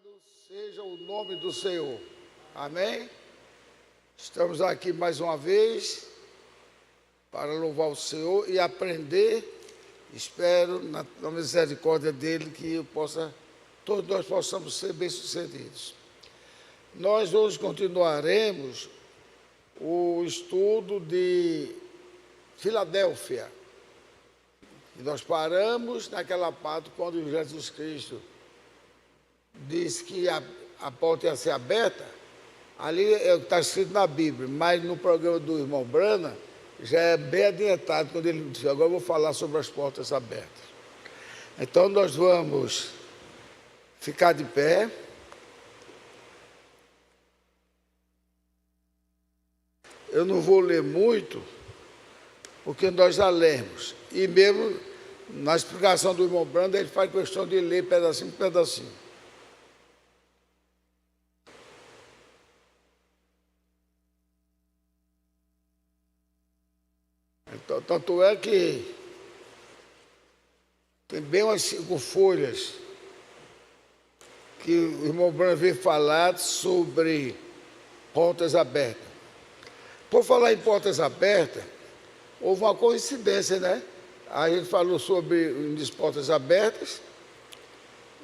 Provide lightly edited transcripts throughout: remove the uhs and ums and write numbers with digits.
Louvado seja o nome do Senhor. Amém? Estamos aqui mais uma vez para louvar o Senhor e aprender. Espero, na misericórdia dEle, que todos nós possamos ser bem-sucedidos. Nós hoje continuaremos o estudo de Filadélfia. E nós paramos naquela parte quando Jesus Cristo disse que a porta ia ser aberta. Ali é o que está escrito na Bíblia, mas no programa do irmão Brana já é bem adiantado quando ele disse: agora eu vou falar sobre as portas abertas. Então nós vamos ficar de pé. Eu não vou ler muito, porque nós já lemos. E mesmo na explicação do irmão Branda, ele faz questão de ler pedacinho por pedacinho. Então, tanto é que tem bem umas 5 folhas que o irmão Branda veio falar sobre portas abertas. Por falar em portas abertas, houve uma coincidência, né? A gente falou sobre as portas abertas,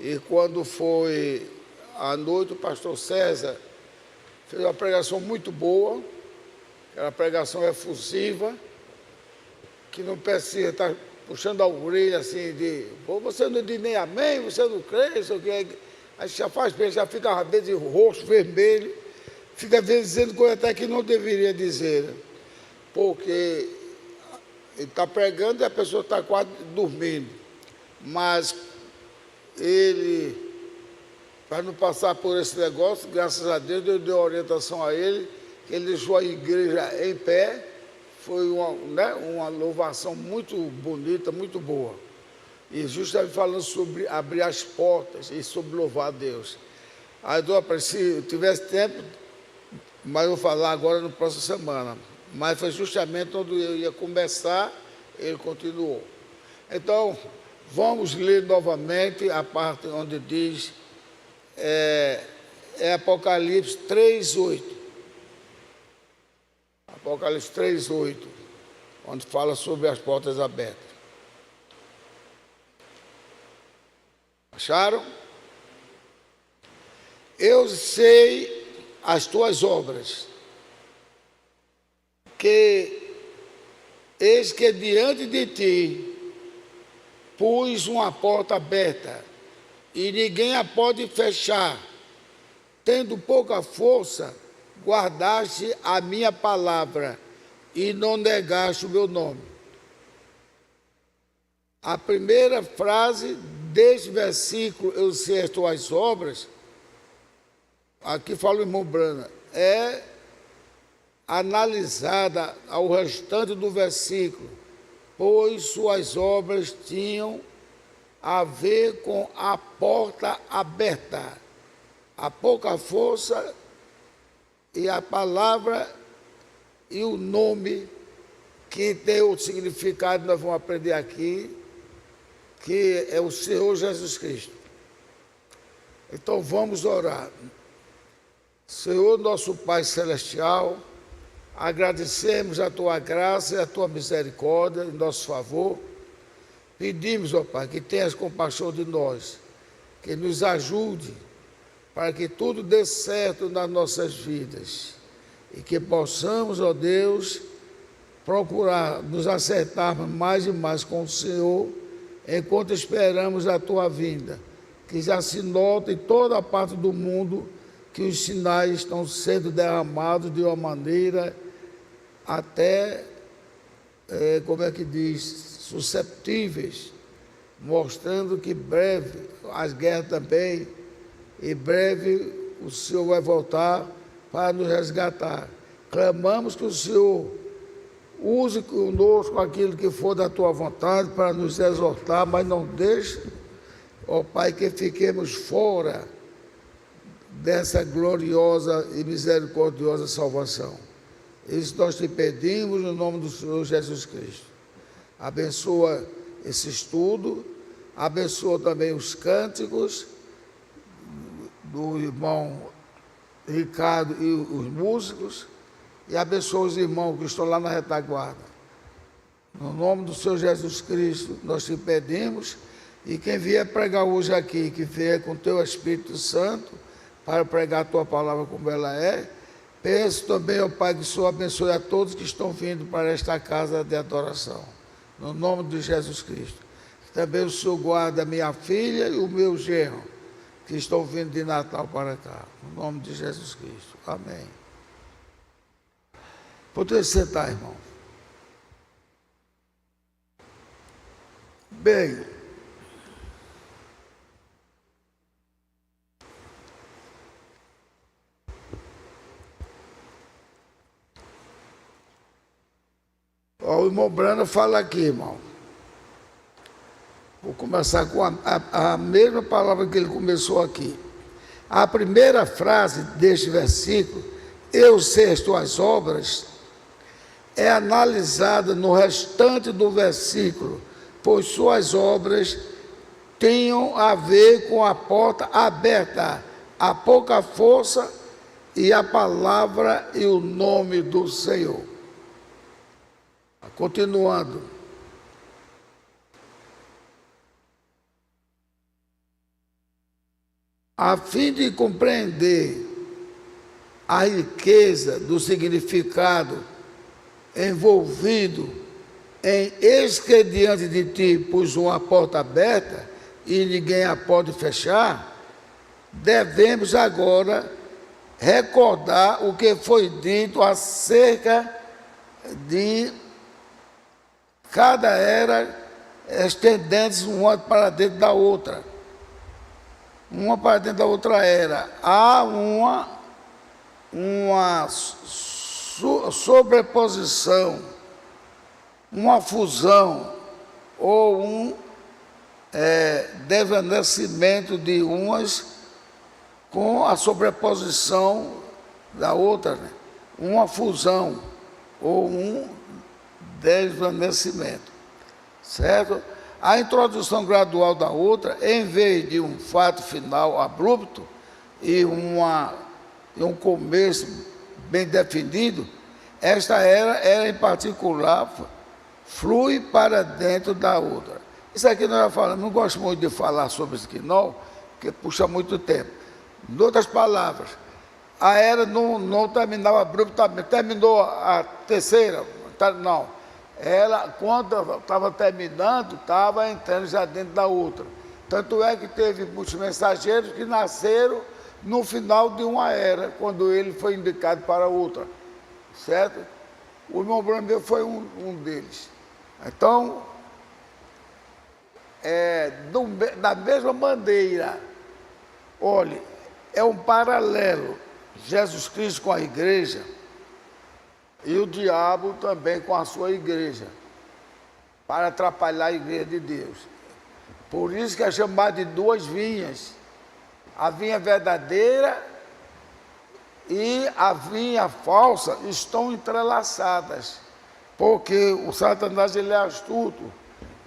e quando foi à noite, o pastor César fez uma pregação muito boa, aquela pregação efusiva, que não precisa estar puxando a orelha assim de: você não diz nem amém, você não crê, isso aqui. Aí já faz bem, já fica às vezes roxo, vermelho, fica às vezes dizendo coisa até que não deveria dizer, né? Porque ele está pregando e a pessoa está quase dormindo. Mas ele, para não passar por esse negócio, graças a Deus, eu dei orientação a ele, que ele deixou a igreja em pé. Foi uma louvação muito bonita, muito boa. E justamente falando sobre abrir as portas e sobre louvar a Deus. Aí, se eu tivesse tempo, mas eu vou falar agora na próxima semana. Mas foi justamente quando eu ia começar, ele continuou. Então, vamos ler novamente a parte onde diz, Apocalipse 3:8. Apocalipse 3:8, onde fala sobre as portas abertas. Acharam? Eu sei as tuas obras, que eis que diante de ti pus uma porta aberta, e ninguém a pode fechar. Tendo pouca força, guardaste a minha palavra e não negaste o meu nome. A primeira frase deste versículo, eu sei as tuas obras, aqui fala o irmão Brana, é analisada ao restante do versículo, pois suas obras tinham a ver com a porta aberta, a pouca força e a palavra e o nome, que tem o significado, nós vamos aprender aqui, que é o Senhor Jesus Cristo. Então vamos orar. Senhor, nosso Pai Celestial, agradecemos a Tua graça e a Tua misericórdia em nosso favor. Pedimos, ó Pai, que tenhas compaixão de nós, que nos ajude para que tudo dê certo nas nossas vidas e que possamos, ó Deus, procurar nos acertarmos mais e mais com o Senhor enquanto esperamos a Tua vinda, que já se nota em toda a parte do mundo que os sinais estão sendo derramados de uma maneira até, susceptíveis, mostrando que breve, as guerras também, em breve o Senhor vai voltar para nos resgatar. Clamamos que o Senhor use conosco aquilo que for da Tua vontade para nos exortar, mas não deixe, ó Pai, que fiquemos fora dessa gloriosa e misericordiosa salvação. Isso nós te pedimos no nome do Senhor Jesus Cristo. Abençoa esse estudo, abençoa também os cânticos do irmão Ricardo e os músicos, e abençoa os irmãos que estão lá na retaguarda. No nome do Senhor Jesus Cristo, nós te pedimos, e quem vier pregar hoje aqui, que vier com o teu Espírito Santo, para pregar a tua palavra como ela é, peço também, ó Pai, que o Senhor abençoe a todos que estão vindo para esta casa de adoração. No nome de Jesus Cristo. Também o Senhor guarda a minha filha e o meu genro, que estão vindo de Natal para cá. No nome de Jesus Cristo. Amém. Pode sentar, irmão. Bem, ó, o irmão Brano fala aqui, irmão. Vou começar com a mesma palavra que ele começou aqui. A primeira frase deste versículo, eu sei as tuas obras, é analisada no restante do versículo, pois suas obras tinham a ver com a porta aberta, a pouca força e a palavra e o nome do Senhor. Continuando. A fim de compreender a riqueza do significado envolvido em eis que diante de ti pus uma porta aberta e ninguém a pode fechar, devemos agora recordar o que foi dito acerca de cada era estendendo-se uma para dentro da outra. Uma para dentro da outra era. Há uma sobreposição, uma fusão ou um desvanecimento de umas com a sobreposição da outra, né? Uma fusão ou um desvanecimento, certo? A introdução gradual da outra, em vez de um fato final abrupto e um começo bem definido, esta era em particular flui para dentro da outra. Isso aqui nós já falamos, não gosto muito de falar sobre isso aqui não, porque puxa muito tempo. Em outras palavras, a era não terminava abruptamente, terminou a terceira, não. Ela, quando estava terminando, estava entrando já dentro da outra. Tanto é que teve muitos mensageiros que nasceram no final de uma era, quando ele foi indicado para outra, certo? O irmão Brandeu foi um deles. Então, da mesma maneira, olhe, é um paralelo, Jesus Cristo com a igreja, e o diabo também com a sua igreja, para atrapalhar a igreja de Deus. Por isso que é chamado de duas vinhas. A vinha verdadeira e a vinha falsa estão entrelaçadas. Porque o Satanás, ele é astuto.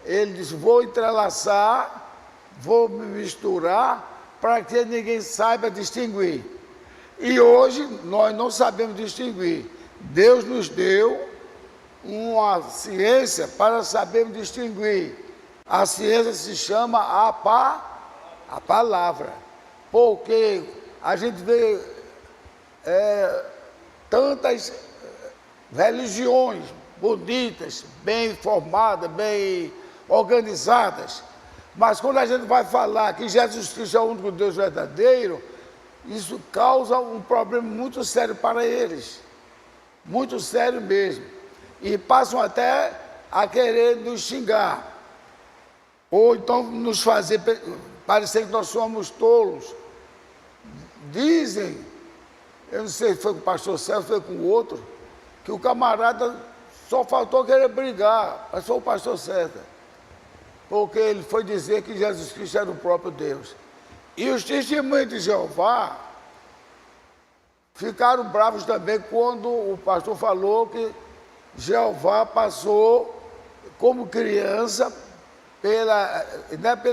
Ele diz, vou entrelaçar, vou me misturar, para que ninguém saiba distinguir. E hoje nós não sabemos distinguir. Deus nos deu uma ciência para sabermos distinguir. A ciência se chama a palavra, porque a gente vê tantas religiões bonitas, bem formadas, bem organizadas, mas quando a gente vai falar que Jesus Cristo é o único Deus verdadeiro, isso causa um problema muito sério para eles. Muito sério mesmo, e passam até a querer nos xingar, ou então nos fazer parecer que nós somos tolos. Dizem, eu não sei se foi com o pastor Celso, foi com o outro, que o camarada só faltou querer brigar, mas foi o pastor César, porque ele foi dizer que Jesus Cristo era o próprio Deus. E os testemunhos de Jeová ficaram bravos também quando o pastor falou que Jeová passou como criança pela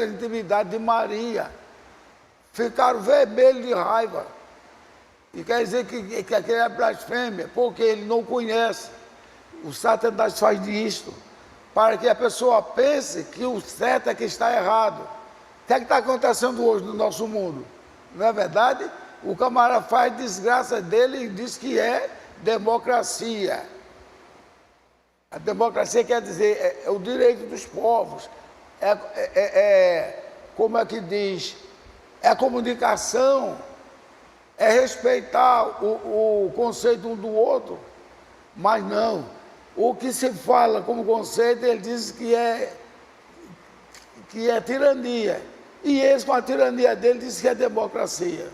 intimidade de Maria. ficaram vermelhos de raiva. E quer dizer que aquele é blasfêmia, porque ele não conhece. O Satanás faz disto, para que a pessoa pense que o certo é que está errado. O que é que está acontecendo hoje no nosso mundo? Não é verdade? O camarada faz desgraça dele e diz que é democracia. A democracia quer dizer é o direito dos povos. Como é que diz? É a comunicação, é respeitar o conceito um do outro. Mas não, o que se fala como conceito, ele diz que é tirania. E esse, com a tirania dele, diz que é democracia.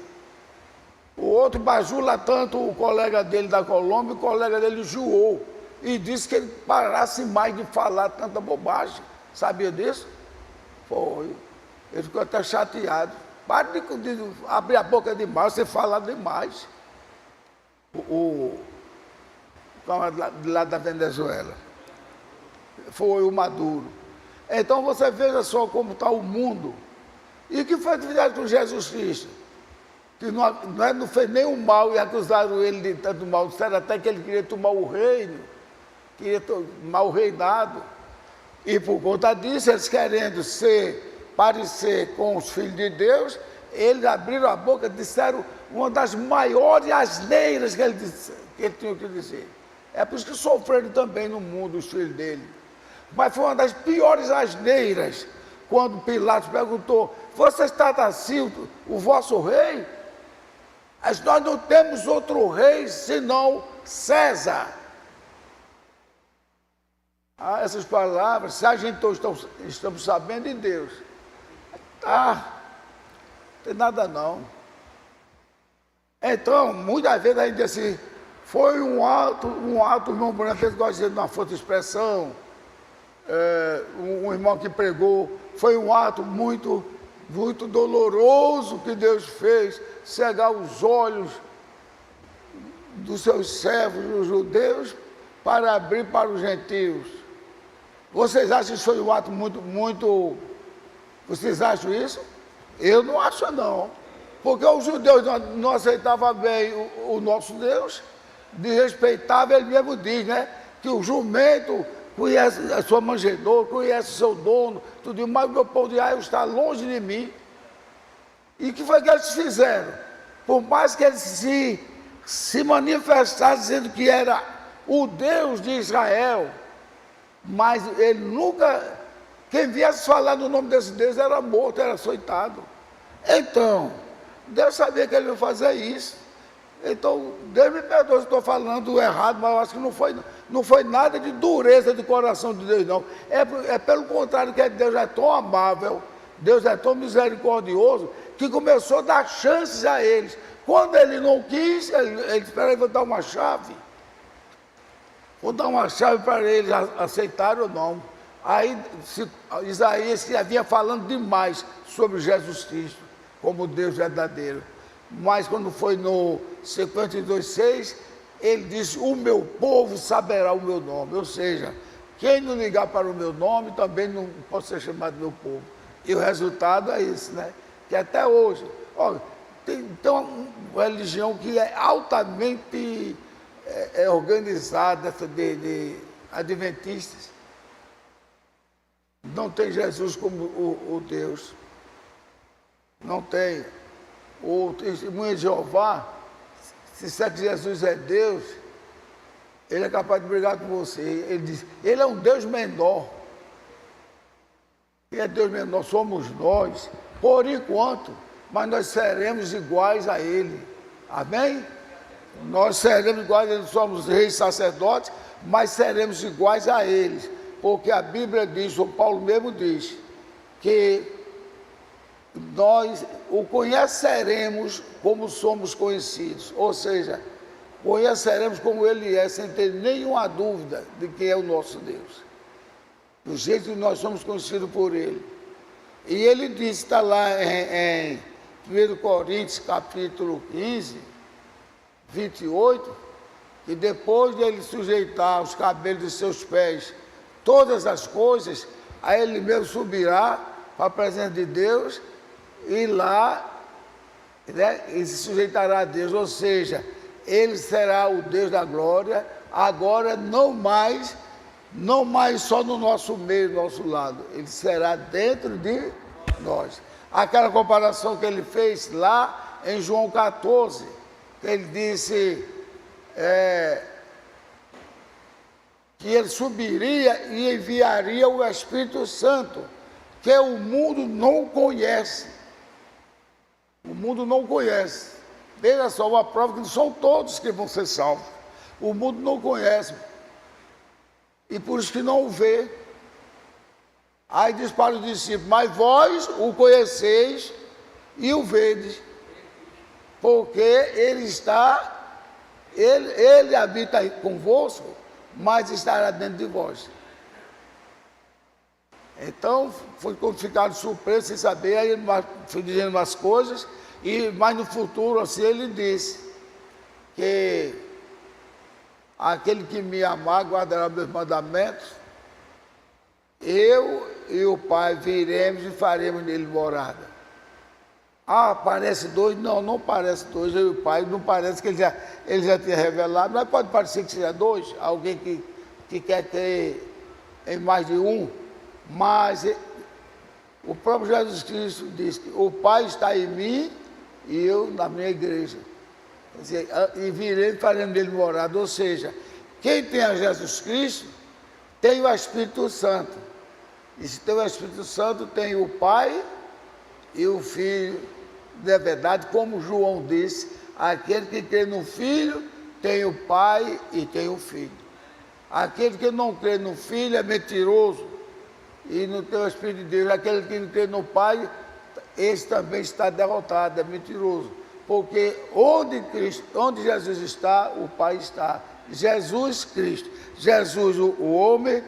O outro bajula tanto o colega dele da Colômbia, o colega dele enjoou. E disse que ele parasse mais de falar tanta bobagem. Sabia disso? Foi. Ele ficou até chateado. Para de abrir a boca demais, você falar demais. O camarada lá da Venezuela. Foi o Maduro. Então você veja só como está o mundo. E o que foi que fizeram com Jesus Cristo? Que não fez nenhum mal e acusaram ele de tanto mal. Disseram até que ele queria tomar o reino, queria tomar o reinado. E por conta disso, eles querendo parecer com os filhos de Deus, eles abriram a boca e disseram uma das maiores asneiras que ele tinha que dizer. É por isso que sofreram também no mundo os filhos dele. Mas foi uma das piores asneiras, quando Pilatos perguntou: você está assim, o vosso rei? Mas nós não temos outro rei senão César. Essas palavras, se a gente estamos sabendo de Deus, não tem nada não. Então, muitas vezes a gente diz assim, foi um ato, o irmão Branco gosta de dizer uma forte expressão, um irmão que pregou, foi um ato muito, muito doloroso que Deus fez, cegar os olhos dos seus servos, os judeus, para abrir para os gentios. Vocês acham que isso foi um ato muito... Vocês acham isso? Eu não acho não. Porque os judeus não aceitavam bem o nosso Deus, desrespeitavam, ele mesmo diz, né? Que o jumento conhece a sua manjedoura, conhece o seu dono, tudo, mas o meu pão de arroz está longe de mim. E o que foi que eles fizeram? Por mais que eles se manifestassem dizendo que era o Deus de Israel, mas ele nunca, quem viesse falar no nome desse Deus era morto, era açoitado. Então, Deus sabia que ele ia fazer isso. Então, Deus me perdoe se estou falando errado, mas eu acho que não foi nada de dureza de coração de Deus, não. É pelo contrário, que Deus é tão amável, Deus é tão misericordioso, que começou a dar chances a eles. Quando ele não quis, ele espera, vou dar uma chave. Vou dar uma chave para eles aceitarem ou não. Aí Isaías que havia falando demais sobre Jesus Cristo, como Deus verdadeiro. Mas quando foi no 52:6, ele disse, o meu povo saberá o meu nome. Ou seja, quem não ligar para o meu nome também não pode ser chamado meu povo. E o resultado é isso, né? Que até hoje, tem uma religião que é altamente organizada, essa de adventistas. Não tem Jesus como o Deus. Não tem. O testemunho de Jeová, se disser que Jesus é Deus, ele é capaz de brigar com você. Ele diz, ele é um Deus menor. Ele é Deus menor, somos nós, por enquanto, mas nós seremos iguais a ele. Amém? Nós seremos iguais a ele, somos reis sacerdotes, mas seremos iguais a eles. Porque a Bíblia diz, o Paulo mesmo diz, que nós o conheceremos como somos conhecidos. Ou seja, conheceremos como ele é, sem ter nenhuma dúvida de quem é o nosso Deus. Do jeito que nós somos conhecidos por ele. E ele diz, está lá em 1 Coríntios, capítulo 15, 28, que depois de ele sujeitar os cabelos de seus pés, todas as coisas, aí ele mesmo subirá para a presença de Deus, e lá né? E se sujeitará a Deus, ou seja, ele será o Deus da glória, agora não mais só no nosso meio, do nosso lado, ele será dentro de nós. Aquela comparação que ele fez lá em João 14, ele disse que ele subiria e enviaria o Espírito Santo, que o mundo não conhece. O mundo não conhece. Veja só, uma prova que não são todos que vão ser salvos. O mundo não conhece. E por isso que não o vê. Aí diz para os discípulos: mas vós o conheceis e o vedes, porque ele habita aí convosco, mas estará dentro de vós. Então, ficaram surpresos sem saber, aí ele foi dizendo umas coisas, mas no futuro, assim, ele disse que aquele que me amar guardará meus mandamentos, eu e o Pai viremos e faremos nele morada. Ah, parece dois? Não parece dois, eu e o Pai, não parece que ele já tinha revelado, mas pode parecer que seja dois, alguém que quer ter em mais de um, mas o próprio Jesus Cristo diz que o Pai está em mim e eu na minha igreja. Quer dizer, e virei e faremos nele morada, ou seja, quem tem a Jesus Cristo tem o Espírito Santo. E se tem o Espírito Santo, tem o Pai e o Filho. De verdade, como João disse, aquele que crê no Filho tem o Pai e tem o Filho. Aquele que não crê no Filho é mentiroso e não tem o Espírito de Deus. Aquele que não crê no Pai, esse também está derrotado, é mentiroso. Porque onde Jesus está, o Pai está. Jesus Cristo. Jesus o homem,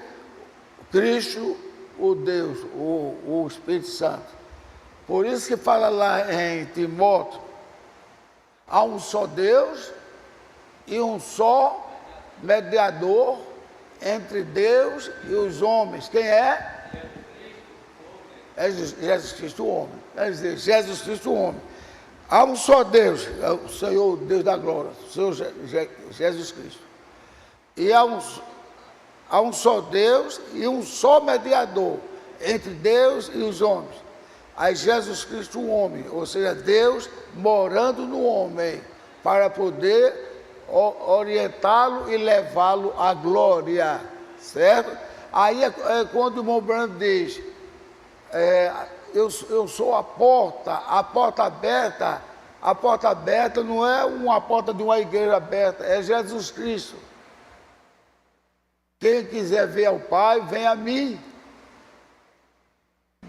Cristo o Deus, o Espírito Santo. Por isso que fala lá em Timóteo, há um só Deus e um só mediador entre Deus e os homens. Quem é? É Jesus Cristo o homem. Quer dizer, Jesus Cristo o homem. Há um só Deus, é o Senhor, Deus da glória, o Senhor Jesus Cristo. E há um só Deus e um só mediador entre Deus e os homens. Aí Jesus Cristo o homem, ou seja, Deus morando no homem, para poder orientá-lo e levá-lo à glória, certo? Aí é quando o irmão Branco diz, eu sou a porta aberta não é uma porta de uma igreja aberta, é Jesus Cristo. Quem quiser ver ao Pai, vem a mim.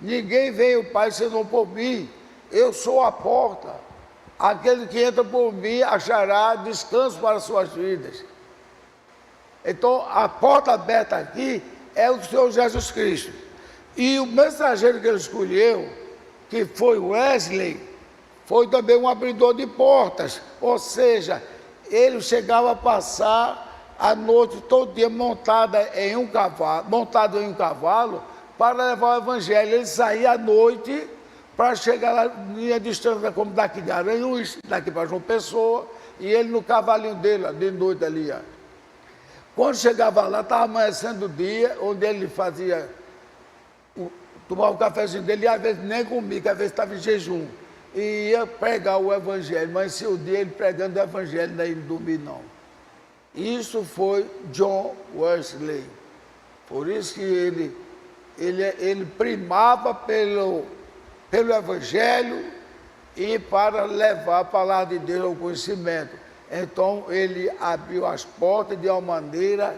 Ninguém vem ao Pai senão por mim. Eu sou a porta. Aquele que entra por mim achará descanso para suas vidas. Então, a porta aberta aqui é o Senhor Jesus Cristo. E o mensageiro que ele escolheu, que foi Wesley, foi também um abridor de portas. Ou seja, ele chegava a passar a noite todo dia montado em um cavalo para levar o evangelho. Ele saía à noite para chegar lá em distância, como daqui de Aranhuns, daqui para João Pessoa, e ele no cavalinho dele, de noite ali. Quando chegava lá, estava amanhecendo o dia, onde ele tomava o cafezinho dele, e às vezes nem comia, que às vezes estava em jejum, e ia pregar o evangelho, mas se o dia ele pregando o evangelho, não ia dormir não. Isso foi John Wesley. Por isso que ele primava pelo evangelho e para levar a palavra de Deus ao conhecimento. Então ele abriu as portas de uma maneira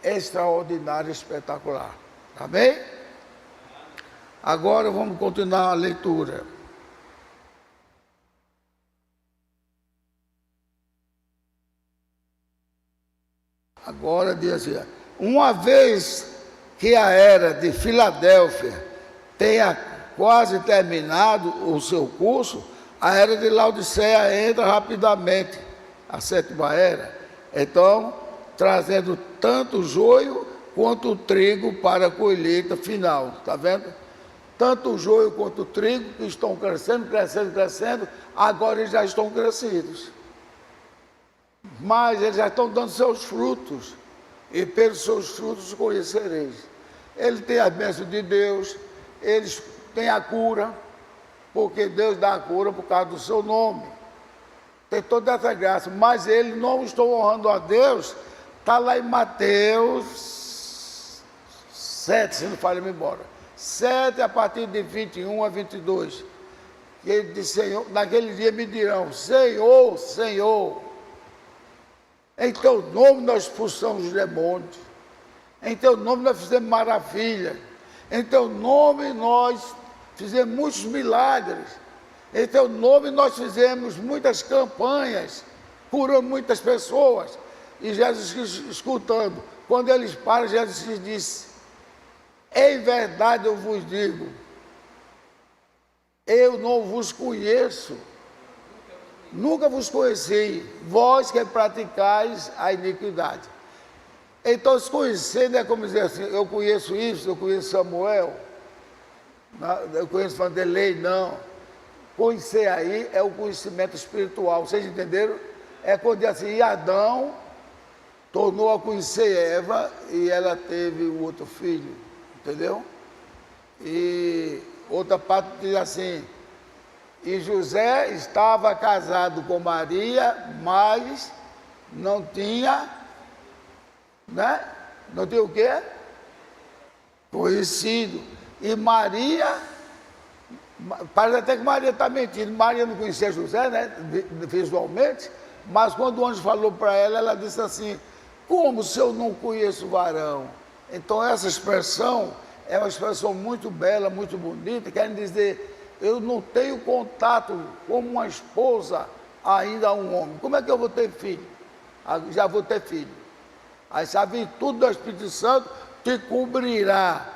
extraordinária, espetacular. Amém? Agora vamos continuar a leitura. Agora diz assim: uma vez que a era de Filadélfia tenha quase terminado o seu curso, a era de Laodiceia entra rapidamente, a sétima era. Então, trazendo tanto o joio quanto o trigo para a colheita final. Está vendo? tanto o joio quanto o trigo, que estão crescendo, crescendo, crescendo, agora eles já estão crescidos. Mas eles já estão dando seus frutos, e pelos seus frutos conhecereis. Ele tem a bênção de Deus, eles têm a cura, porque Deus dá a cura por causa do seu nome. Tem toda essa graça, mas eles não estão honrando a Deus. Está lá em Mateus 7, se não falha-me embora. 7, a partir de 21 a 22. Que ele diz, Senhor, naquele dia me dirão, Senhor, Senhor, em teu nome nós expulsamos os demônios, em teu nome nós fizemos maravilhas, em teu nome nós fizemos muitos milagres, em teu nome nós fizemos muitas campanhas, curamos muitas pessoas. E Jesus escutando, quando eles param, Jesus disse, em verdade eu vos digo, eu não vos conheço, nunca vos conheci, vós que praticais a iniquidade. Então, se conhecer não é como dizer assim, eu conheço isso, eu conheço Samuel, eu conheço Vanderlei, não. Conhecer aí é o conhecimento espiritual, vocês entenderam? É quando diz assim, e Adão tornou a conhecer Eva e ela teve o outro filho, entendeu? E outra parte diz assim, e José estava casado com Maria, mas não tinha, né? Não tinha o quê? Conhecido. E Maria, parece até que Maria está mentindo. Maria não conhecia José, né? Visualmente, mas quando o anjo falou para ela, ela disse assim, como se eu não conheço o varão? Então essa expressão é uma expressão muito bela, muito bonita, quer dizer, eu não tenho contato como uma esposa ainda a um homem. Como é que eu vou ter filho? Já vou ter filho. Aí a virtude do Espírito Santo te cobrirá.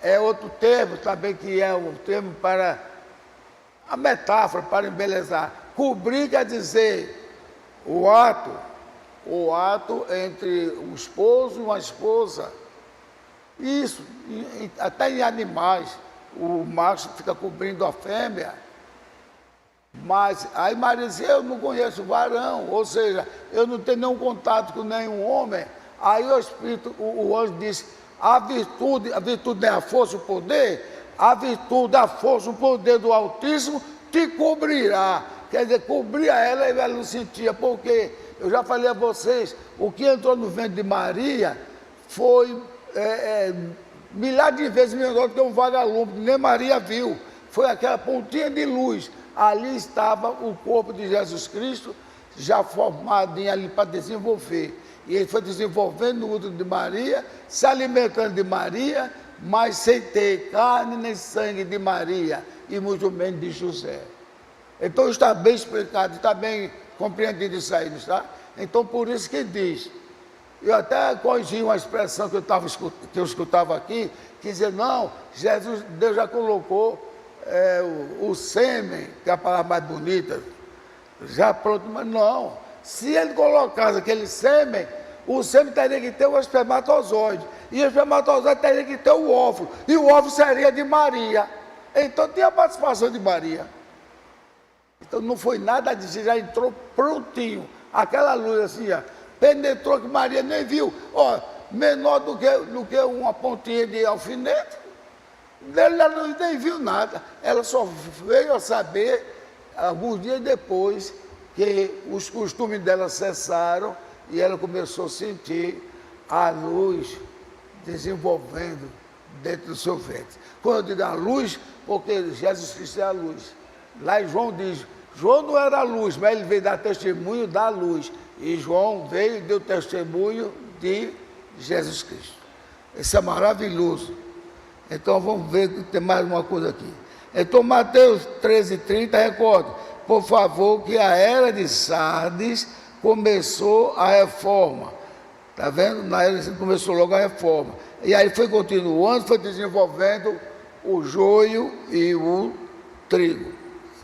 É outro termo também que é um termo para a metáfora, para embelezar. Cobrir quer dizer o ato entre um esposo e uma esposa. Isso, até em animais. O macho fica cobrindo a fêmea, mas aí Maria disse, eu não conheço o varão, ou seja, eu não tenho nenhum contato com nenhum homem. Aí o Espírito, o anjo disse, a virtude não é a força, o poder, a virtude, a força, o poder do Altíssimo te cobrirá. Quer dizer, cobria ela e ela não sentia, porque eu já falei a vocês, o que entrou no ventre de Maria foi milhares de vezes melhor do que um vagalume, nem Maria viu, foi aquela pontinha de luz, ali estava o corpo de Jesus Cristo, já formadinho ali para desenvolver, e ele foi desenvolvendo no útero de Maria, se alimentando de Maria, mas sem ter carne nem sangue de Maria, e muito menos de José. Então está bem explicado, está bem compreendido isso aí, não está? Então por isso que diz, eu até corrigi uma expressão que eu escutava aqui, que dizia, não, Deus já colocou o sêmen, que é a palavra mais bonita, já pronto, mas não. Se ele colocasse aquele sêmen, o sêmen teria que ter o espermatozoide, e o espermatozoide teria que ter o óvulo, e o óvulo seria de Maria. Então tinha a participação de Maria. Então não foi nada disso, já entrou prontinho, aquela luz assim, ó, penetrou que Maria nem viu, ó, menor do que uma pontinha de alfinete, ela nem viu nada, ela só veio a saber alguns dias depois que os costumes dela cessaram e ela começou a sentir a luz desenvolvendo dentro do seu ventre. Quando eu digo a luz, porque Jesus Cristo é a luz. Lá em João diz, João não era a luz, mas ele veio dar testemunho da luz. E João veio e deu testemunho de Jesus Cristo. Isso é maravilhoso. Então vamos ver que tem mais uma coisa aqui. Então Mateus 13:30, recorda, por favor, que a era de Sardes começou a reforma. Está vendo? Na era de Sardes começou logo a reforma. E aí foi continuando, foi desenvolvendo o joio e o trigo.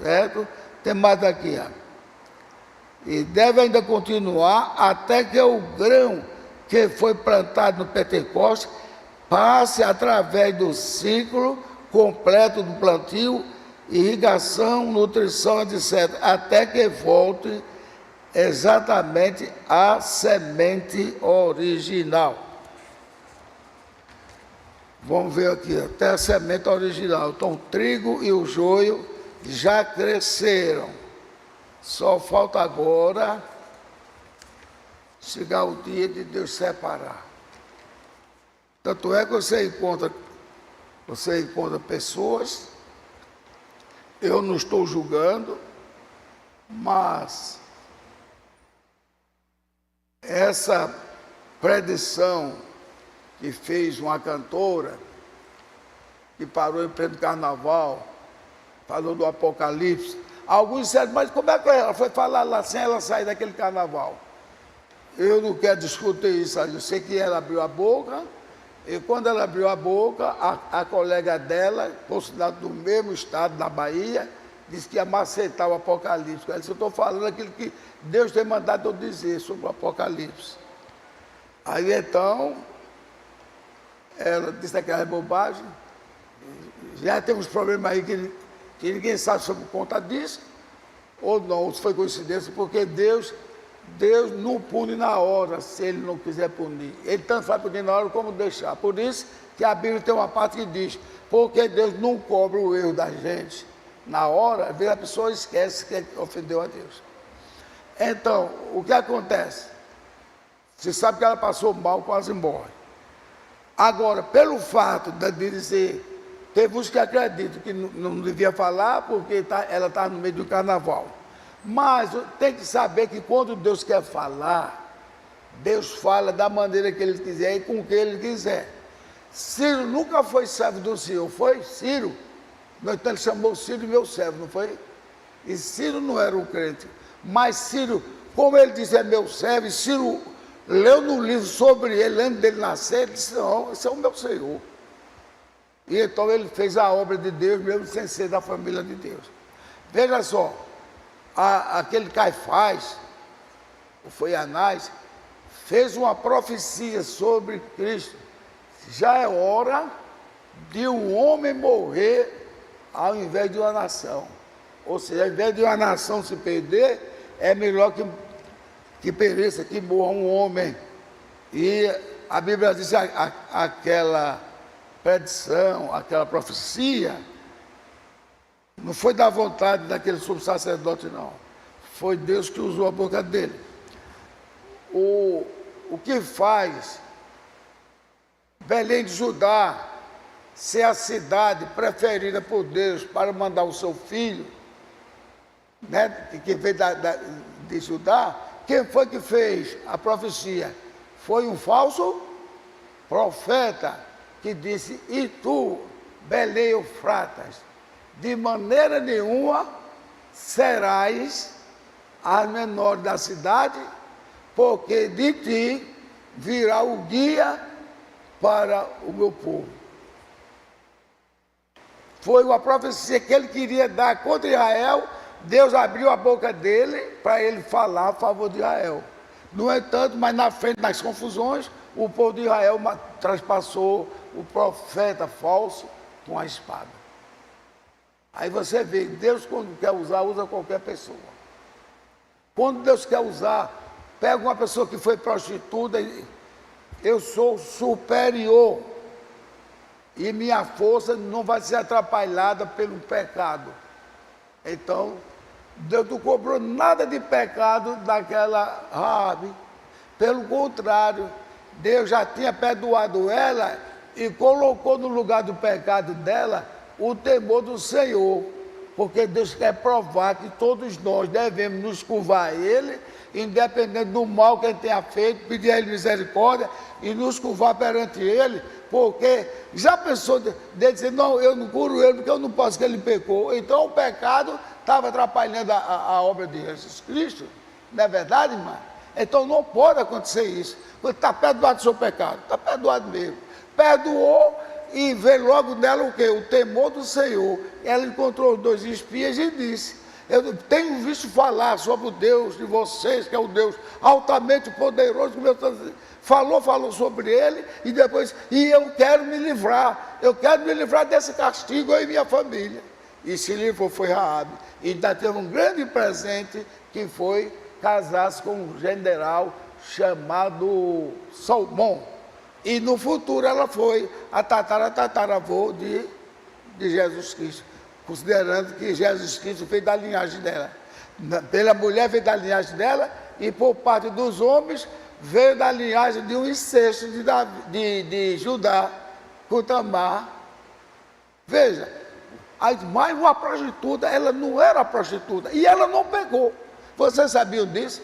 Certo? Tem mais aqui, ó. E deve ainda continuar até que o grão que foi plantado no Pentecostes passe através do ciclo completo do plantio, irrigação, nutrição, etc., até que volte exatamente à semente original. Vamos ver aqui, até a semente original. Então, o trigo e o joio já cresceram. Só falta agora chegar o dia de Deus separar. Tanto é que você encontra pessoas, eu não estou julgando, mas essa predição que fez uma cantora, que parou em pleno carnaval, falou do Apocalipse. Alguns disseram, mas como é que ela foi falar lá sem ela sair daquele carnaval? Eu não quero discutir isso, eu sei que ela abriu a boca, e quando ela abriu a boca, a colega dela, considerada do mesmo estado, da Bahia, disse que ia macetar o Apocalipse. Ela disse, eu estou falando aquilo que Deus tem mandado eu dizer sobre o Apocalipse. Aí então, ela disse aquela bobagem. Já temos problemas aí que ninguém sabe sobre conta disso, ou não, se foi coincidência, porque Deus não pune na hora, se Ele não quiser punir. Ele tanto vai punir na hora como deixar. Por isso que a Bíblia tem uma parte que diz, porque Deus não cobra o erro da gente na hora, às vezes a pessoa esquece que ofendeu a Deus. Então, o que acontece? Você sabe que ela passou mal, quase morre. Agora, pelo fato de dizer, teve uns que acreditam que não devia falar porque ela está no meio do carnaval. Mas tem que saber que quando Deus quer falar, Deus fala da maneira que Ele quiser e com o que Ele quiser. Ciro nunca foi servo do Senhor, foi Ciro. Então ele chamou Ciro de meu servo, não foi? E Ciro não era um crente. Mas Ciro, como ele disse, é meu servo, e Ciro leu no livro sobre ele, antes dele nascer, ele disse, não, esse é o meu Senhor. E então ele fez a obra de Deus, mesmo sem ser da família de Deus. Veja só, aquele Caifás, foi Anás, fez uma profecia sobre Cristo. Já é hora de um homem morrer ao invés de uma nação. Ou seja, ao invés de uma nação se perder, é melhor que pereça, que morra um homem. E a Bíblia diz aquela predição, aquela profecia, não foi da vontade daquele sumo sacerdote, não. Foi Deus que usou a boca dele. O que faz Belém de Judá ser a cidade preferida por Deus para mandar o seu filho, né, que veio de Judá, quem foi que fez a profecia? Foi um falso profeta que disse, e tu, Belém Eufratas, de maneira nenhuma serás a menor da cidade, porque de ti virá o guia para o meu povo. Foi uma profecia que ele queria dar contra Israel. Deus abriu a boca dele para ele falar a favor de Israel. No entanto, mas na frente das confusões, o povo de Israel traspassou o profeta falso com a espada. Aí você vê, Deus quando quer usar, usa qualquer pessoa. Quando Deus quer usar, pega uma pessoa que foi prostituta e eu sou superior. E minha força não vai ser atrapalhada pelo pecado. Então, Deus não cobrou nada de pecado daquela Raabe. Pelo contrário, Deus já tinha perdoado ela e colocou no lugar do pecado dela o temor do Senhor. Porque Deus quer provar que todos nós devemos nos curvar a Ele, independente do mal que Ele tenha feito, pedir a Ele misericórdia e nos curvar perante Ele, porque já pensou de dizer, não, eu não curo ele porque eu não posso que ele pecou. Então o pecado estava atrapalhando a obra de Jesus Cristo, não é verdade, irmã? Então não pode acontecer isso. Você está perdoado do seu pecado, está perdoado mesmo. Perdoou e veio logo nela o quê? O temor do Senhor. Ela encontrou os dois espias e disse, Eu tenho visto falar sobre o Deus de vocês, que é o Deus altamente poderoso, como eu estou dizendo. Falou sobre ele, e depois, e eu quero me livrar desse castigo, eu e minha família. E se livrou foi Raabe. E ainda teve um grande presente, que foi casar-se com um general chamado Salmão. E no futuro ela foi a tataravô de Jesus Cristo, considerando que Jesus Cristo veio da linhagem dela. Pela mulher veio da linhagem dela, e por parte dos homens veio da linhagem de um incesto de Judá com Tamar. Veja, mas uma prostituta, ela não era prostituta, e ela não pecou. Vocês sabiam disso?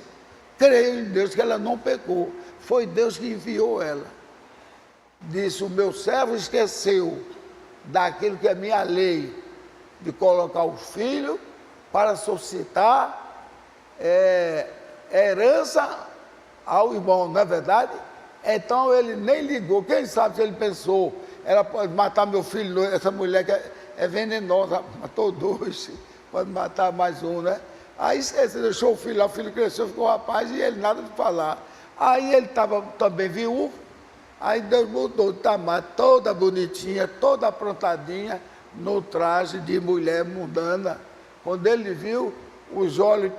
Creio em Deus que ela não pecou. Foi Deus que enviou ela. Disse: o meu servo esqueceu daquilo que é minha lei, de colocar os filhos para suscitar herança ao irmão, não é verdade? Então ele nem ligou. Quem sabe se ele pensou, ela pode matar meu filho, essa mulher que é venenosa, matou dois, pode matar mais um, né? Aí esqueceu, deixou o filho lá, o filho cresceu, ficou rapaz, e ele nada de falar. Aí ele estava também viúvo. Aí Deus mudou Tamar, toda bonitinha, toda aprontadinha, no traje de mulher mundana. Quando ele viu, os olhos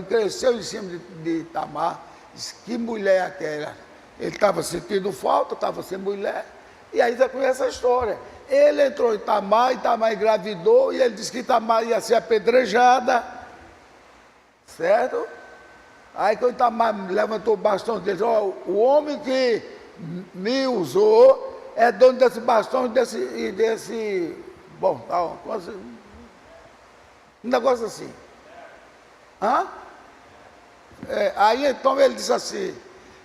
cresceu em cima de Tamar. Disse: que mulher é aquela? Ele estava sentindo falta, estava sem mulher. E aí você conhece a história. Ele entrou em Tamar, e Tamar engravidou, e ele disse que Tamar ia ser apedrejada. Certo? Aí quando Tamar levantou o bastão dele, disse: ó, o homem que me usou é dono desse bastão e desse bom, um negócio assim. Aí então ele disse assim: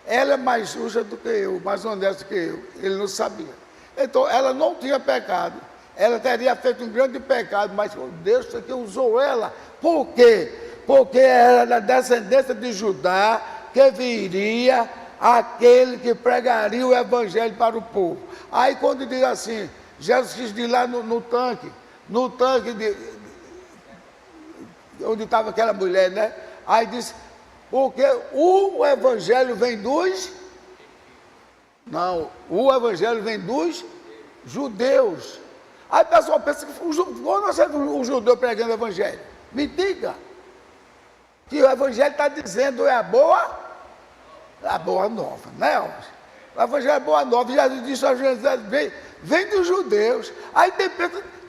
ela é mais justa do que eu, mais honesta do que eu. Ele não sabia. Então ela não tinha pecado, ela teria feito um grande pecado, mas Deus que usou ela. Por quê? Porque era da descendência de Judá que viria aquele que pregaria o evangelho para o povo. Aí quando diz assim, Jesus quis ir lá no tanque onde estava aquela mulher, né? Aí disse: porque o evangelho vem dos... Não, o evangelho vem dos judeus. Aí o pessoal pensa que quando você viu um judeu pregando o evangelho, me diga que o evangelho está dizendo a boa nova, né? O evangelho é boa nova. Jesus disse a Jesus: vem dos judeus. Aí tem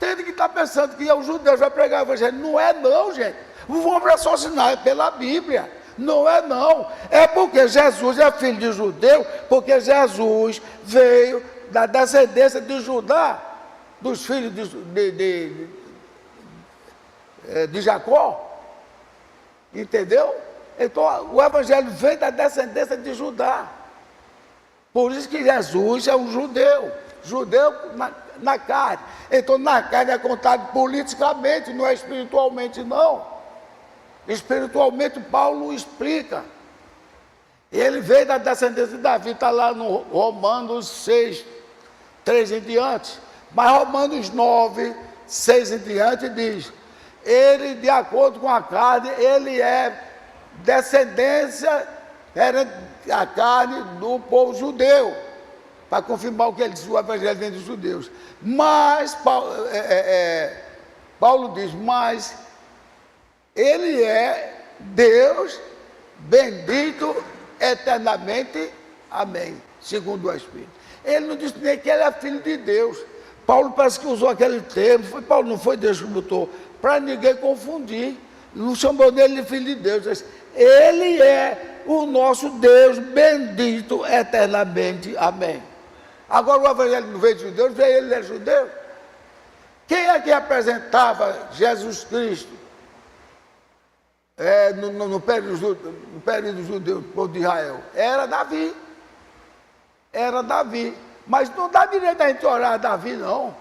gente que está pensando que é os judeus vai pregar o evangelho. Não é não, gente. Vamos raciocinar, é pela Bíblia. Não é não. É porque Jesus é filho de judeu, porque Jesus veio da descendência de Judá, dos filhos de Jacó. Entendeu? Então o evangelho vem da descendência de Judá. Por isso que Jesus é um judeu na carne. Então na carne é contado politicamente, não é espiritualmente não. Espiritualmente Paulo explica. Ele veio da descendência de Davi, está lá no Romanos 6, 3 em diante. Mas Romanos 9, 6 em diante diz: ele, de acordo com a carne, ele é descendência, era a carne do povo judeu, para confirmar o que ele diz: o evangelho vem dos judeus. Mas Paulo diz: mas ele é Deus, bendito eternamente, amém, segundo o Espírito. Ele não disse nem que ele é filho de Deus. Paulo parece que usou aquele termo, Paulo não foi Deus que botou, para ninguém confundir. Não chamou dele de filho de Deus. Disse: ele é o nosso Deus, bendito eternamente, amém. Agora o evangelho não veio de judeus, veio ele é judeu. Quem é que apresentava Jesus Cristo no período judeu, do povo de Israel? Era Davi. Mas não dá direito a gente orar a Davi, não.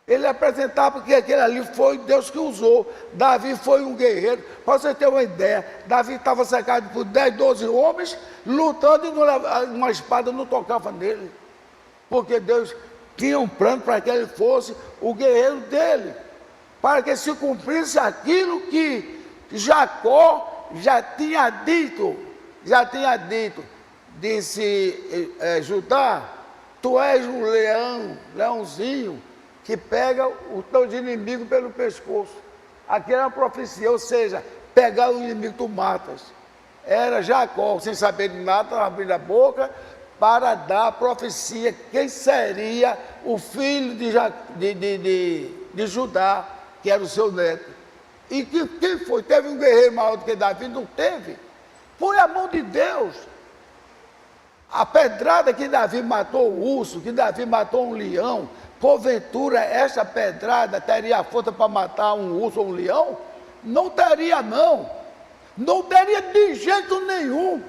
Ele apresentava porque aquele ali foi Deus que usou. Davi foi um guerreiro. Para você ter uma ideia, Davi estava cercado por 10, 12 homens, lutando, e uma espada não tocava nele. Porque Deus tinha um plano para que ele fosse o guerreiro dele. para que se cumprisse aquilo que Jacó já tinha dito, disse Judá, tu és um leãozinho, que pega o teu inimigo pelo pescoço. Aqui era uma profecia, ou seja, pegar o inimigo tu matas. Era Jacó, sem saber de nada, abrindo a boca, para dar a profecia, quem seria o filho de Judá, que era o seu neto. E quem foi? Teve um guerreiro maior do que Davi? Não teve. Foi a mão de Deus. A pedrada que Davi matou o urso, que Davi matou um leão, porventura essa pedrada teria força para matar um urso ou um leão? Não teria, não. Não teria de jeito nenhum.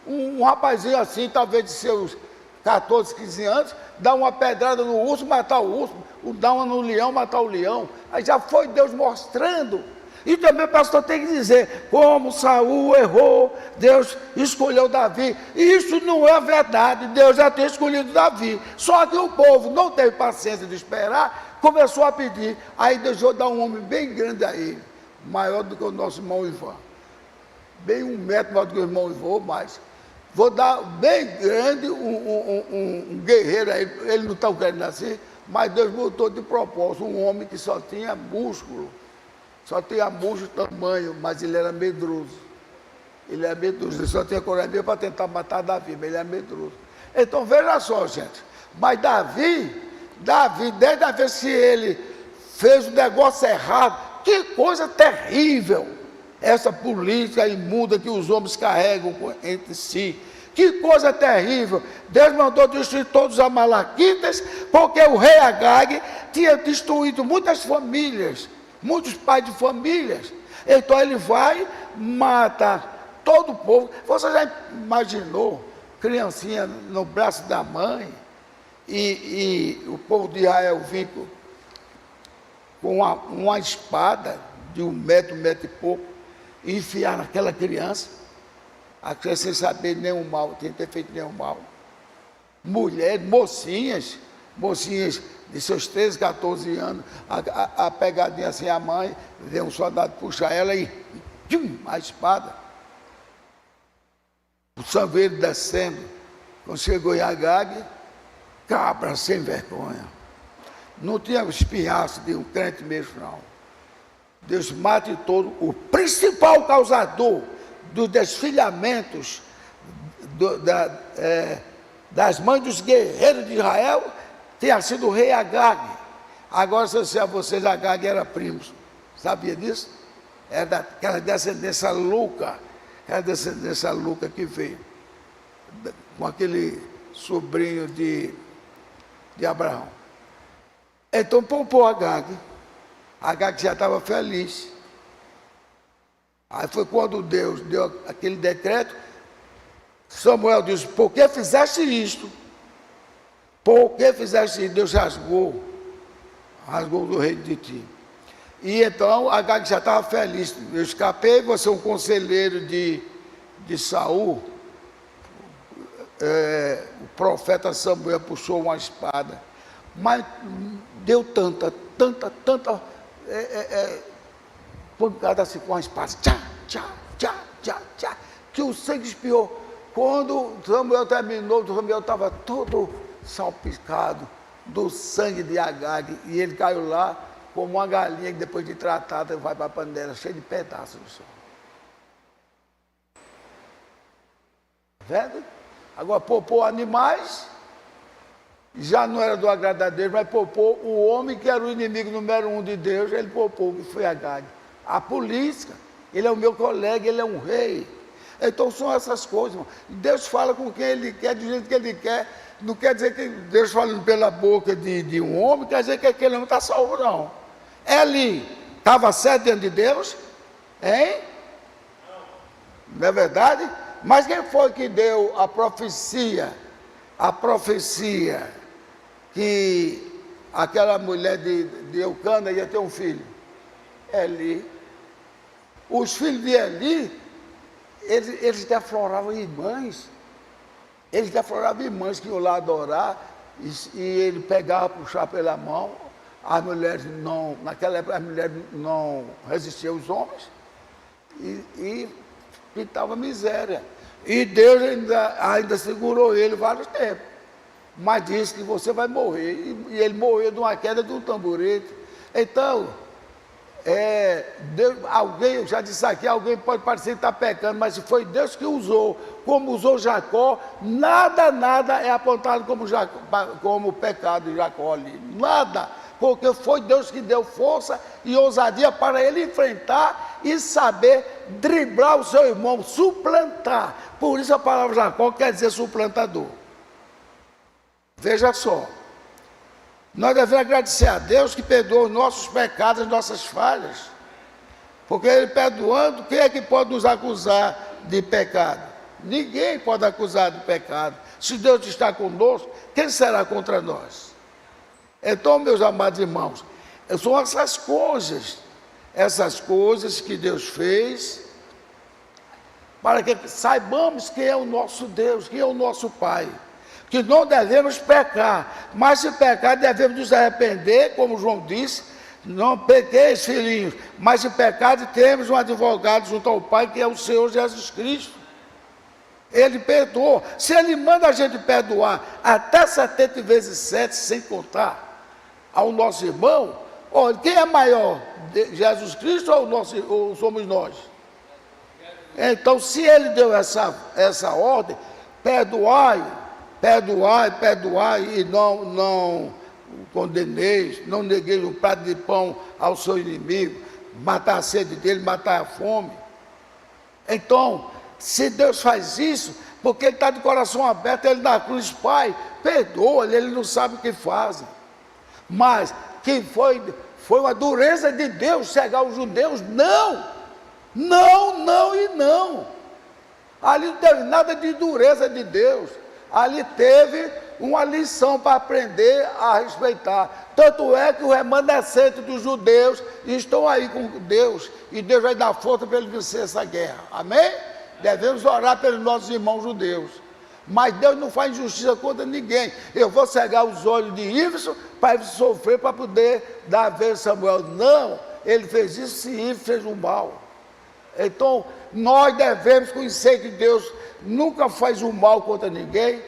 Um rapazinho assim, talvez de seus 14, 15 anos, dar uma pedrada no urso, matar o urso, dar uma no leão, matar o leão. Aí já foi Deus mostrando. E também o pastor tem que dizer, como Saul errou, Deus escolheu Davi. E isso não é verdade, Deus já tem escolhido Davi. Só que o povo não teve paciência de esperar, começou a pedir. Aí Deus vai dar um homem bem grande a ele, maior do que o nosso irmão Ivan. Bem 1 metro maior do que o irmão Ivan, mais. Vou dar bem grande um guerreiro aí, ele não está querendo assim, mas Deus botou de propósito um homem que só tinha músculo. Só tinha músculo tamanho, mas ele era medroso. Ele só tinha coragem para tentar matar Davi, mas ele era medroso. Então veja só, gente. Mas Davi, desde a vez que ele fez o negócio errado, que coisa terrível! Essa política imunda que os homens carregam entre si. Que coisa terrível! Deus mandou destruir todos os amalequitas, porque o rei Agag tinha destruído muitas famílias. Muitos pais de famílias. Então ele vai, mata todo o povo. Você já imaginou, criancinha no braço da mãe, e o povo de Israel vir com uma espada de 1 metro, 1 metro e pouco, e enfiar naquela criança, a criança sem saber nenhum mal, sem ter feito nenhum mal. Mulheres, mocinhas de seus 13, 14 anos, a pegadinha assim, a mãe, vê um soldado puxar ela e a espada. O sangue descendo. Quando chegou em Agag, cabra sem vergonha. Não tinha espinhaço de um crente mesmo, não. Deus mata e todo. O principal causador dos desfilhamentos das mães dos guerreiros de Israel tinha sido o rei Agag. Agora, se eu disser a vocês, Agag era primo. Sabia disso? Era daquela descendência louca. Aquela descendência louca que veio com aquele sobrinho de Abraão. Então poupou Agag. Agag já estava feliz. Aí foi quando Deus deu aquele decreto. Samuel disse, por que fizeste isto? Por que fizeste isso? Deus rasgou do reino de ti. E então Agag já estava feliz. Eu escapei, vou ser um conselheiro de Saul. O profeta Samuel puxou uma espada. Mas deu tanta pancada assim com a espada. Que o sangue espirrou. Quando Samuel terminou, Samuel estava todo salpicado do sangue de Agag, e ele caiu lá como uma galinha que depois de tratada vai para a panela cheia de pedaços do sol. Vendo? Agora poupou animais, já não era do agrado a Deus, mas poupou o homem que era o inimigo número 1 de Deus, ele poupou, que foi Agag. A política, ele é o meu colega, ele é um rei. Então são essas coisas, irmão. Deus fala com quem Ele quer, do jeito que Ele quer. Não quer dizer que Deus falando pela boca de um homem, quer dizer que aquele homem está salvo, não. Eli estava certo diante de Deus? Hein? Não é verdade? Mas quem foi que deu a profecia? A profecia que aquela mulher de Eucana ia ter um filho? Eli. Os filhos de Eli, eles defloravam irmãs. Eles defloravam irmãs que iam lá adorar, e ele pegava, puxava pela mão, as mulheres não, naquela época as mulheres não resistiam aos homens e pintava miséria. E Deus ainda segurou ele vários tempos. Mas disse que você vai morrer. E ele morreu de uma queda de um tamborete. Então, Deus, alguém, eu já disse aqui, alguém pode parecer que está pecando, mas se foi Deus que usou, como usou Jacó, nada é apontado como pecado de Jacó ali. Nada. Porque foi Deus que deu força e ousadia para ele enfrentar e saber driblar o seu irmão, suplantar. Por isso a palavra Jacó quer dizer suplantador. Veja só, nós devemos agradecer a Deus que perdoou os nossos pecados, as nossas falhas. Porque Ele perdoando, quem é que pode nos acusar de pecado? Ninguém pode acusar de pecado. Se Deus está conosco, quem será contra nós? Então, meus amados irmãos, são essas coisas que Deus fez, para que saibamos quem é o nosso Deus, quem é o nosso Pai. Que não devemos pecar, mas se pecar devemos nos arrepender, como João disse, não pequeis, filhinhos, mas se pecar temos um advogado junto ao Pai, que é o Senhor Jesus Cristo. Ele perdoou. Se Ele manda a gente perdoar até 70 vezes 7, sem contar ao nosso irmão, olha, quem é maior, Jesus Cristo ou somos nós? Então, se Ele deu essa ordem, perdoai, e não condeneis, não negueis um prato de pão ao seu inimigo, matar a sede dele, matar a fome. Então, se Deus faz isso, porque Ele está de coração aberto, Ele na cruz, Pai, perdoa-lhe, Ele não sabe o que faz. Mas que foi uma dureza de Deus cegar os judeus? Não. Ali não teve nada de dureza de Deus. Ali teve uma lição para aprender a respeitar. Tanto é que o remanescente dos judeus estão aí com Deus. E Deus vai dar força para ele vencer essa guerra. Amém? Devemos orar pelos nossos irmãos judeus. Mas Deus não faz injustiça contra ninguém. Eu vou cegar os olhos de Iveson para ele sofrer para poder dar a vez a Samuel. Não, ele fez isso se Iveson fez um mal. Então, nós devemos conhecer que Deus nunca faz um mal contra ninguém,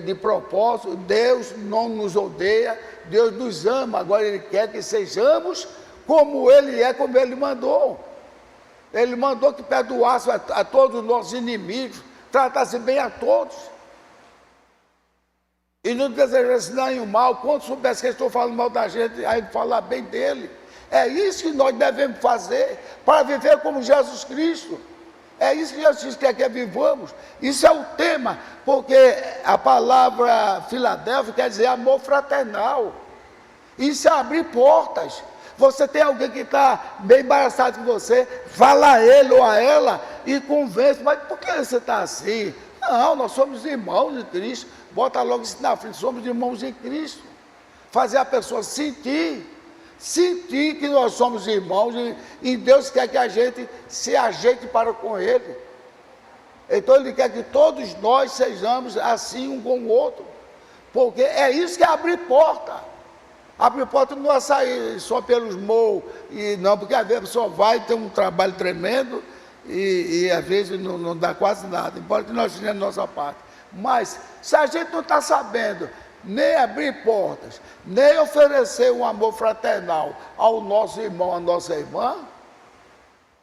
de propósito. Deus não nos odeia, Deus nos ama. Agora Ele quer que sejamos como Ele é, como Ele mandou. Ele mandou que perdoasse a todos os nossos inimigos, tratasse bem a todos. E não desejasse nenhum mal. Quando soubesse que eu estou falando mal da gente, aí falar bem dele. É isso que nós devemos fazer para viver como Jesus Cristo. É isso que Jesus quer que vivamos. Isso é o tema, porque a palavra Filadélfia quer dizer amor fraternal. Isso é abrir portas. Você tem alguém que está bem embaraçado com você, fala a ele ou a ela e convence. Mas por que você está assim? Não, nós somos irmãos de Cristo. Bota logo isso na frente, somos irmãos de Cristo. Fazer a pessoa sentir que nós somos irmãos e Deus quer que a gente se ajeite para com Ele. Então Ele quer que todos nós sejamos assim um com o outro, porque é isso que é abrir porta. Abrir porta não é sair só pelos morros, e não, porque às vezes a pessoa vai ter um trabalho tremendo e às vezes não dá quase nada, embora que nós fizemos a nossa parte. Mas se a gente não está sabendo nem abrir portas, nem oferecer um amor fraternal ao nosso irmão, à nossa irmã,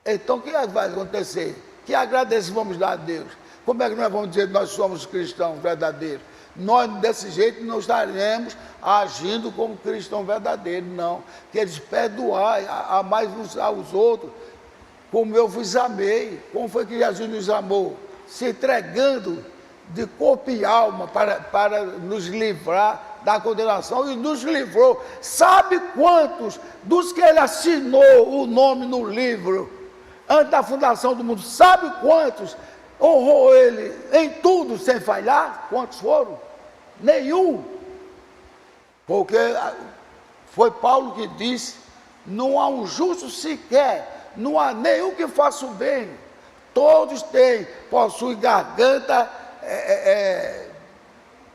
então o que vai acontecer? Que agradecimento vamos dar a Deus? Como é que nós vamos dizer que nós somos cristãos verdadeiros? Nós desse jeito não estaremos agindo como cristão verdadeiro, não. Que eles perdoai, amai uns aos outros, como eu vos amei. Como foi que Jesus nos amou? Se entregando de corpo e alma para nos livrar da condenação, e nos livrou. Sabe quantos dos que Ele assinou o nome no livro antes da fundação do mundo, sabe quantos honrou Ele em tudo sem falhar? Quantos foram? Nenhum. Porque foi Paulo que disse: não há um justo sequer, não há nenhum que faça o bem. Todos possuem garganta,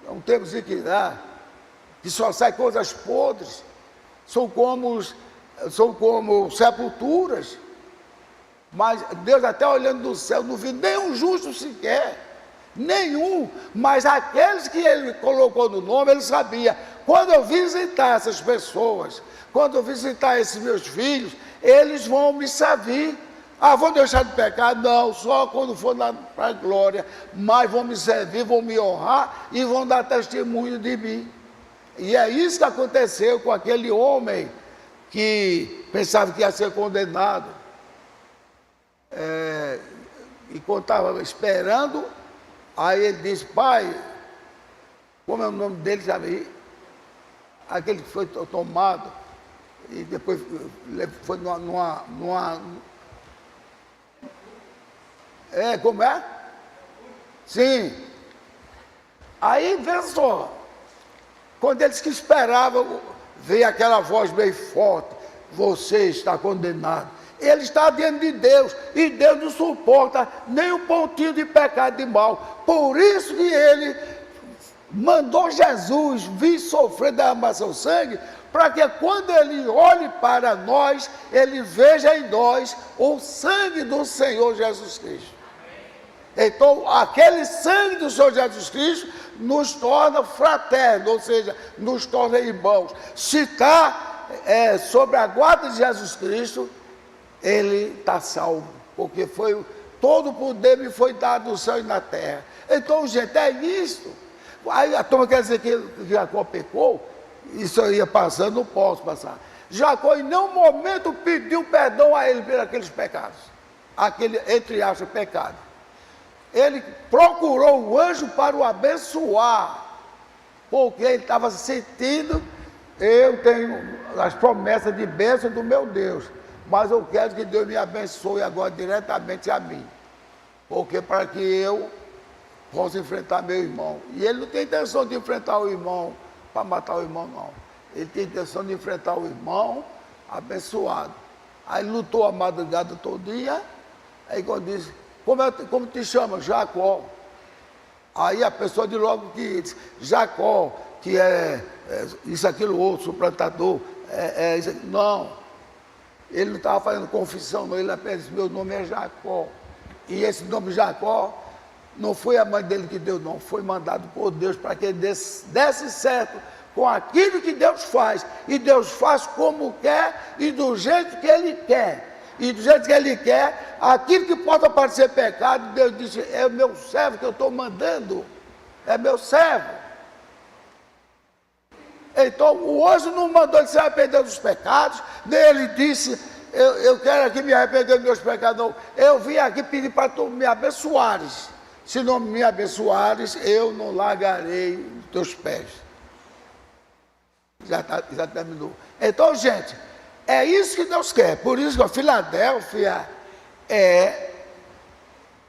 não temos que dar, que só sai coisas podres. são como sepulturas. Mas Deus até olhando do céu, não viu nenhum justo sequer, nenhum. Mas aqueles que Ele colocou no nome, Ele sabia. Quando eu visitar essas pessoas, quando eu visitar esses meus filhos, eles vão me servir. Ah, vou deixar de pecar? Não, só quando for para a glória. Mas vão me servir, vão me honrar e vão dar testemunho de mim. E é isso que aconteceu com aquele homem que pensava que ia ser condenado. E quando estava esperando, aí ele disse: pai, como é o nome dele, sabe? Aquele que foi tomado, e depois foi como é? Sim. Aí, veja só, quando eles que esperavam, veio aquela voz bem forte: você está condenado. Ele está diante de Deus, e Deus não suporta nem um pontinho de pecado de mal. Por isso que Ele mandou Jesus vir sofrer, derramar seu sangue, para que quando Ele olhe para nós, Ele veja em nós o sangue do Senhor Jesus Cristo. Então, aquele sangue do Senhor Jesus Cristo nos torna fraternos, ou seja, nos torna irmãos. Se está sobre a guarda de Jesus Cristo, ele está salvo, porque todo o poder me foi dado no céu e na terra. Então, gente, é isso. Aí a turma quer dizer que Jacó pecou, isso eu ia passando, não posso passar. Jacó em nenhum momento pediu perdão a ele por aqueles pecados, aquele, entre aspas, pecado. Ele procurou o anjo para o abençoar, porque ele estava sentindo: eu tenho as promessas de bênção do meu Deus, mas eu quero que Deus me abençoe agora diretamente a mim, porque para que eu possa enfrentar meu irmão. E ele não tem intenção de enfrentar o irmão para matar o irmão, não. Ele tem intenção de enfrentar o irmão abençoado. Aí lutou a madrugada todo dia. Aí quando disse: como te chama? Jacó. Aí a pessoa de logo que diz: Jacó, que é isso, aquilo, outro, suplantador. Não. Ele não estava fazendo confissão, não. Ele apenas disse: meu nome é Jacó. E esse nome Jacó não foi a mãe dele que deu, não. Foi mandado por Deus para que ele desse certo com aquilo que Deus faz. E Deus faz como quer e do jeito que Ele quer. E do jeito que Ele quer, aquilo que pode parecer pecado, Deus disse: é o meu servo que eu estou mandando. É meu servo. Então o anjo não mandou ele se arrepender dos pecados, nem ele disse: eu quero aqui me arrepender dos meus pecados, não. Eu vim aqui pedir para tu me abençoares. Se não me abençoares, eu não largarei os teus pés. Já terminou. Então, gente, é isso que Deus quer. Por isso que a Filadélfia é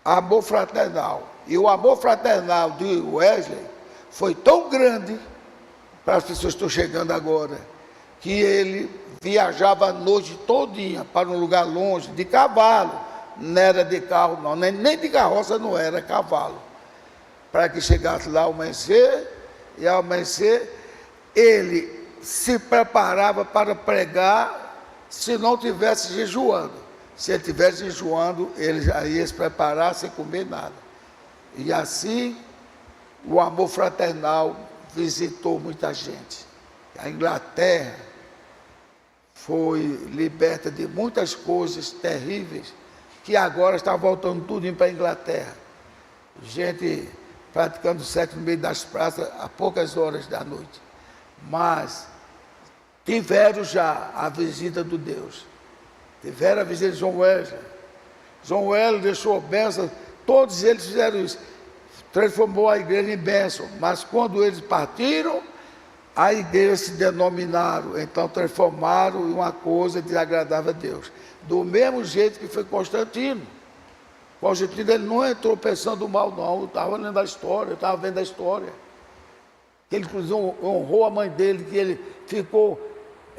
amor fraternal. E o amor fraternal de Wesley foi tão grande, para as pessoas que estão chegando agora, que ele viajava a noite todinha para um lugar longe, de cavalo. Não era de carro, não, nem de carroça, não era cavalo. Para que chegasse lá ao amanhecer, e ao amanhecer ele se preparava para pregar, se não tivesse jejuando. Se ele estivesse jejuando, ele já ia se preparar sem comer nada. E assim, o amor fraternal visitou muita gente. A Inglaterra foi liberta de muitas coisas terríveis, que agora está voltando tudo para a Inglaterra. Gente praticando sexo no meio das praças a poucas horas da noite. Mas tiveram já a visita do Deus. Tiveram a visita de John Wesley. John Wesley deixou bênção. Todos eles fizeram isso. Transformou a igreja em bênção. Mas quando eles partiram, a igreja se denominaram. Então transformaram em uma coisa desagradável a Deus. Do mesmo jeito que foi Constantino. Constantino, ele não entrou pensando mal, não. Eu estava lendo a história, eu estava vendo a história. Que ele, inclusive, honrou a mãe dele, que ele ficou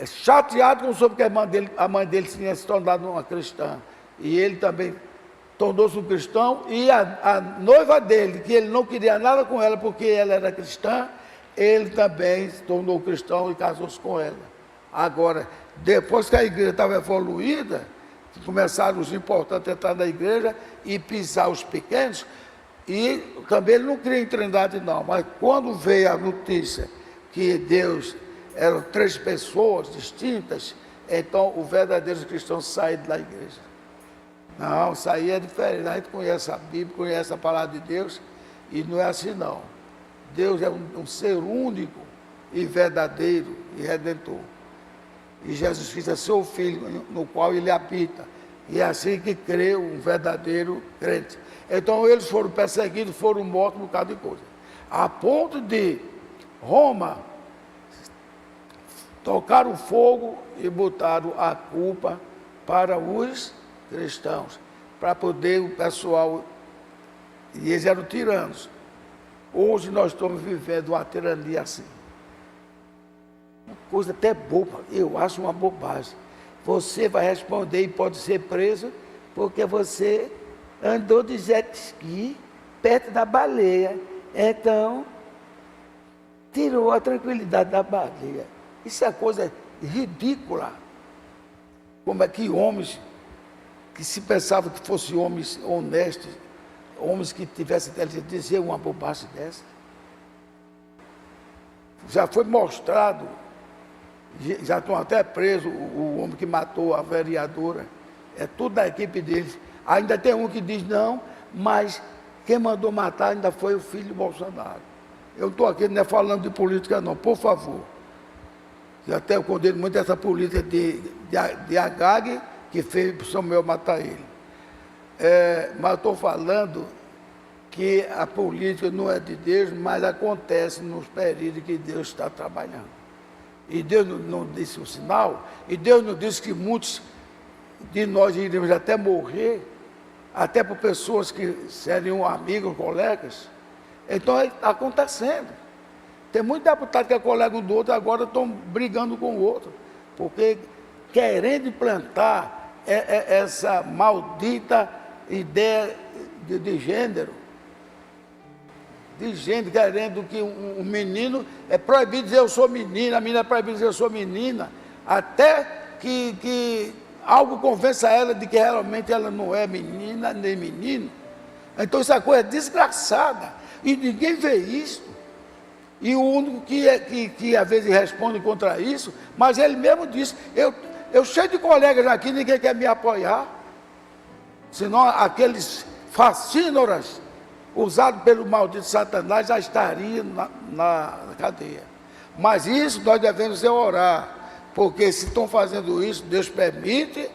chateado com soube que a mãe dele tinha se tornado uma cristã. E ele também tornou-se um cristão. E a noiva dele, que ele não queria nada com ela porque ela era cristã, ele também se tornou cristão e casou-se com ela. Agora, depois que a igreja estava evoluída, que começaram os importantes a entrar na igreja e pisar os pequenos, e também ele não cria em trindade não, mas quando veio a notícia que Deus eram 3 pessoas distintas, então o verdadeiro cristão sai da igreja. Não, isso aí é diferente. A gente conhece a Bíblia, conhece a palavra de Deus, e não é assim não. Deus é um ser único e verdadeiro e redentor. E Jesus Cristo é seu Filho, no qual ele habita. E é assim que crê um verdadeiro crente. Então eles foram perseguidos, foram mortos por causa de coisa. A ponto de Roma tocaram fogo e botaram a culpa para os cristãos, para poder o pessoal, e eles eram tiranos. Hoje nós estamos vivendo uma tirania assim. Uma coisa até boba, eu acho uma bobagem. Você vai responder e pode ser preso porque você andou de jet ski perto da baleia. Então, tirou a tranquilidade da baleia. Isso é coisa ridícula. Como é que homens que se pensavam que fossem homens honestos, homens que tivessem inteligência, dizer uma bobagem dessa? Já foi mostrado, já estão até presos o homem que matou a vereadora, é tudo da equipe deles. Ainda tem um que diz não, mas quem mandou matar ainda foi o filho de Bolsonaro. Eu não estou aqui não é falando de política não, por favor. Eu até condeno muito essa política de Agag, que fez o Samuel matar ele. Mas eu estou falando que a política não é de Deus, mas acontece nos períodos que Deus está trabalhando. E Deus não disse o sinal, e Deus não disse que muitos de nós iríamos até morrer, até por pessoas que seriam amigos, colegas. Então está acontecendo. Tem muitos deputados que é colega um do outro, agora estão brigando com o outro, porque querendo implantar essa maldita ideia de gênero, querendo que um menino é proibido dizer eu sou menina, a menina é proibida dizer eu sou menina, até que algo convença ela de que realmente ela não é menina nem menino. Então isso é coisa desgraçada, e ninguém vê isso. E o único que às vezes responde contra isso, mas ele mesmo disse, eu cheio de colegas aqui, ninguém quer me apoiar, senão aqueles fascínoras usados pelo maldito Satanás já estariam na cadeia. Mas isso nós devemos orar, porque se estão fazendo isso, Deus permite,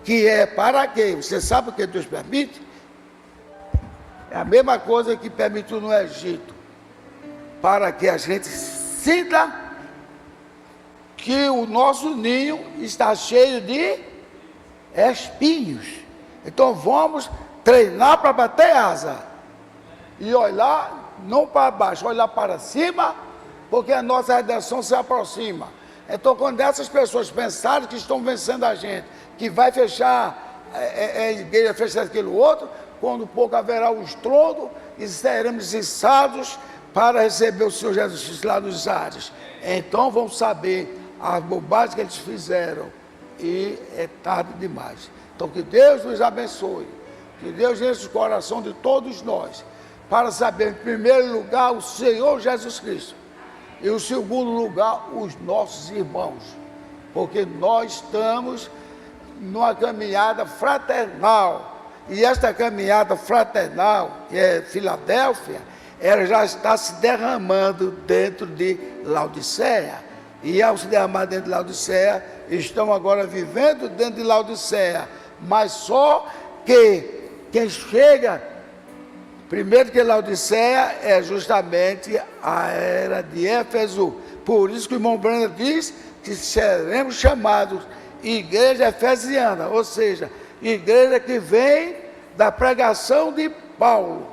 que é para quê? Você sabe o que Deus permite? É a mesma coisa que permitiu no Egito, para que a gente sinta que o nosso ninho está cheio de espinhos. Então vamos treinar para bater asa e olhar não para baixo, olhar para cima, porque a nossa redenção se aproxima. Então quando essas pessoas pensarem que estão vencendo a gente, que vai fechar a igreja, fechar aquilo outro, quando pouco haverá o estrondo e seremos içados para receber o Senhor Jesus Cristo lá nos ares. Então vão saber as bobagens que eles fizeram, e é tarde demais. Então que Deus nos abençoe, que Deus enche o coração de todos nós, para saber, em primeiro lugar, o Senhor Jesus Cristo, e em segundo lugar, os nossos irmãos, porque nós estamos numa caminhada fraternal, e esta caminhada fraternal, que é Filadélfia, ela já está se derramando dentro de Laodiceia. E ao se derramar dentro de Laodiceia, estão agora vivendo dentro de Laodiceia. Mas só que quem chega primeiro que Laodiceia é justamente a era de Éfeso. Por isso que o irmão Branham diz que seremos chamados igreja efesiana, ou seja, igreja que vem da pregação de Paulo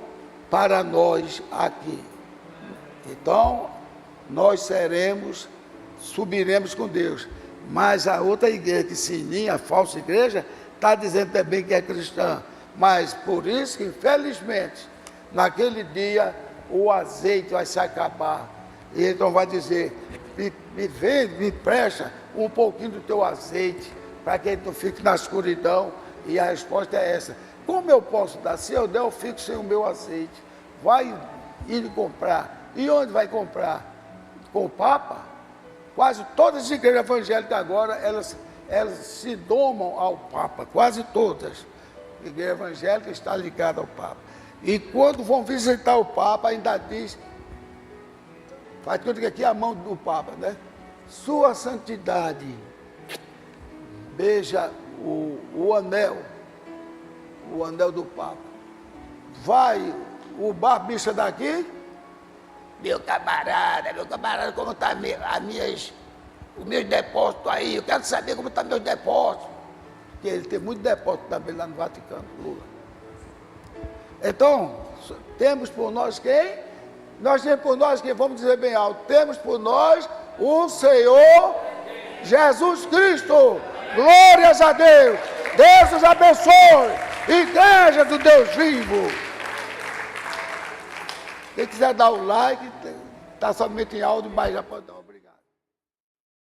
para nós aqui. Então, nós subiremos com Deus. Mas a outra igreja que se unia, a falsa igreja, está dizendo também que é cristã. Mas por isso que, infelizmente, naquele dia, o azeite vai se acabar. E então vai dizer, me vende, me empresta um pouquinho do teu azeite, para que tu fique na escuridão. E a resposta é essa. Como eu posso dar? Se eu der, eu fico sem o meu azeite. Vai ir comprar. E onde vai comprar? Com o Papa? Quase todas as igrejas evangélicas agora, elas se domam ao Papa, quase todas. A igreja evangélica está ligada ao Papa. E quando vão visitar o Papa, ainda diz, faz tudo que aqui é a mão do Papa, né? Sua Santidade, beija o anel do Papa. Vai o barbista daqui, meu camarada, como está os meus depósitos aí, eu quero saber como estão meus depósitos. Porque ele tem muito depósito também lá no Vaticano, Lula. Então, temos por nós quem? Nós temos por nós quem? Vamos dizer bem alto. Temos por nós o Senhor Jesus Cristo. Glórias a Deus. Deus os abençoe. Igreja do Deus vivo. Quem quiser dar o like, está somente em áudio, mas já pode dar.